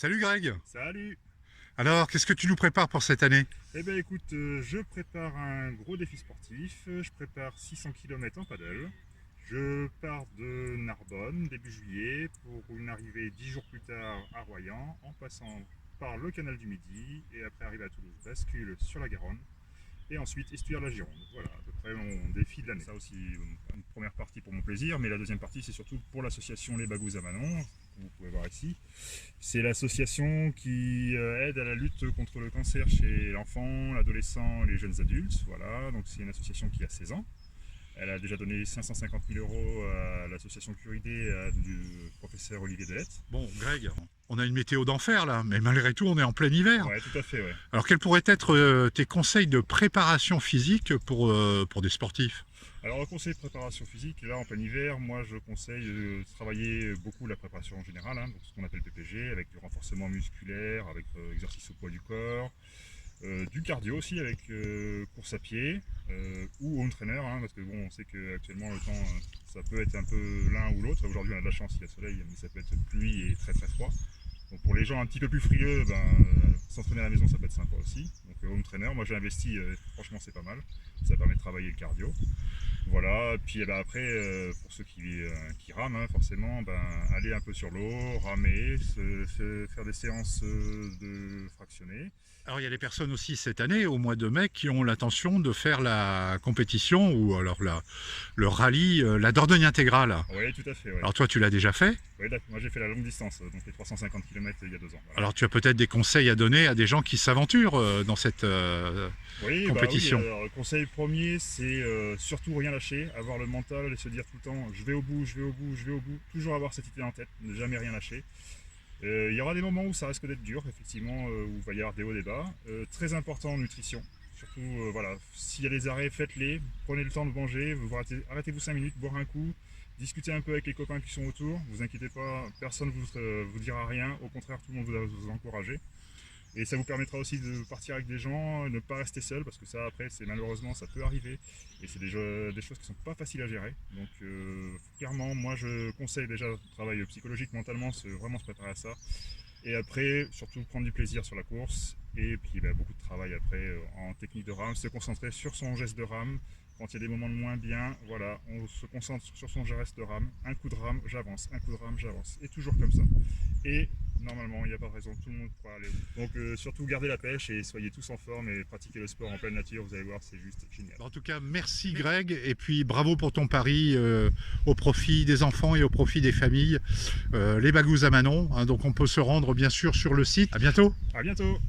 Salut Greg. Salut. Alors, qu'est-ce que tu nous prépares pour cette année? Eh bien écoute, je prépare un gros défi sportif. Je prépare 600 km en paddle. Je pars de Narbonne début juillet pour une arrivée 10 jours plus tard à Royan en passant par le canal du Midi et après arriver à Toulouse, bascule sur la Garonne et ensuite estuaire la Gironde. Voilà à peu près mon défi de l'année. Ça aussi une première partie pour mon plaisir, mais la deuxième partie c'est surtout pour l'association Les Bagous à Manon, que vous pouvez voir ici. C'est l'association qui aide à la lutte contre le cancer chez l'enfant, l'adolescent et les jeunes adultes. Voilà, donc c'est une association qui a 16 ans. Elle a déjà donné 550 000 euros à l'association Curidé du professeur Olivier Delette. Bon, Greg, on a une météo d'enfer là, mais malgré tout, on est en plein hiver. Ouais, tout à fait, ouais. Alors, quels pourraient être tes conseils de préparation physique pour des sportifs? Alors, le conseil de préparation physique, là en plein hiver, moi je conseille de travailler beaucoup la préparation en général, donc ce qu'on appelle PPG, avec du renforcement musculaire, avec exercice au poids du corps, du cardio aussi avec course à pied ou home trainer, parce que bon, on sait qu'actuellement le temps ça peut être un peu l'un ou l'autre. Aujourd'hui on a de la chance, il y a soleil, mais ça peut être pluie et très très froid. Donc pour les gens un petit peu plus frileux, s'entraîner à la maison ça peut être sympa aussi. Donc home trainer, moi j'ai investi, franchement c'est pas mal, ça permet de travailler le cardio. Voilà, puis après, pour ceux qui rament, forcément, aller un peu sur l'eau, ramer, faire des séances de fractionnés. Alors, il y a des personnes aussi cette année, au mois de mai, qui ont l'intention de faire la compétition ou alors le rallye, la Dordogne intégrale. Oui, tout à fait. Ouais. Alors, toi, tu l'as déjà fait? Oui, moi j'ai fait la longue distance, donc les 350 km il y a 2 ans. Voilà. Alors, tu as peut-être des conseils à donner à des gens qui s'aventurent dans cette compétition. Oui, alors, le conseil premier, c'est surtout rien lâcher, avoir le mental et se dire tout le temps je vais au bout, je vais au bout, je vais au bout, toujours avoir cette idée en tête, ne jamais rien lâcher. Il y aura des moments où ça risque d'être dur, effectivement, où il va y avoir des hauts, des bas. Très important, nutrition. Surtout, voilà, s'il y a des arrêts, faites-les, prenez le temps de manger, arrêtez-vous 5 minutes, boire un coup, discutez un peu avec les copains qui sont autour, vous inquiétez pas, personne ne vous dira rien, au contraire, tout le monde va vous encourager. Et ça vous permettra aussi de partir avec des gens, ne pas rester seul, parce que ça après malheureusement ça peut arriver et c'est des choses qui sont pas faciles à gérer. Donc clairement moi je conseille déjà le travail psychologique, mentalement, vraiment se préparer à ça. Et après surtout prendre du plaisir sur la course et puis beaucoup de travail après en technique de rame, se concentrer sur son geste de rame. Quand il y a des moments de moins bien, voilà, on se concentre sur son geste de rame, un coup de rame, j'avance, un coup de rame, j'avance, et toujours comme ça. Et normalement, il n'y a pas de raison, tout le monde pourra aller. Donc surtout gardez la pêche et soyez tous en forme et pratiquez le sport en pleine nature, vous allez voir, c'est juste génial. En tout cas, merci Greg, et puis bravo pour ton pari au profit des enfants et au profit des familles. Les Bagous à Manon, donc on peut se rendre bien sûr sur le site. À bientôt. À bientôt.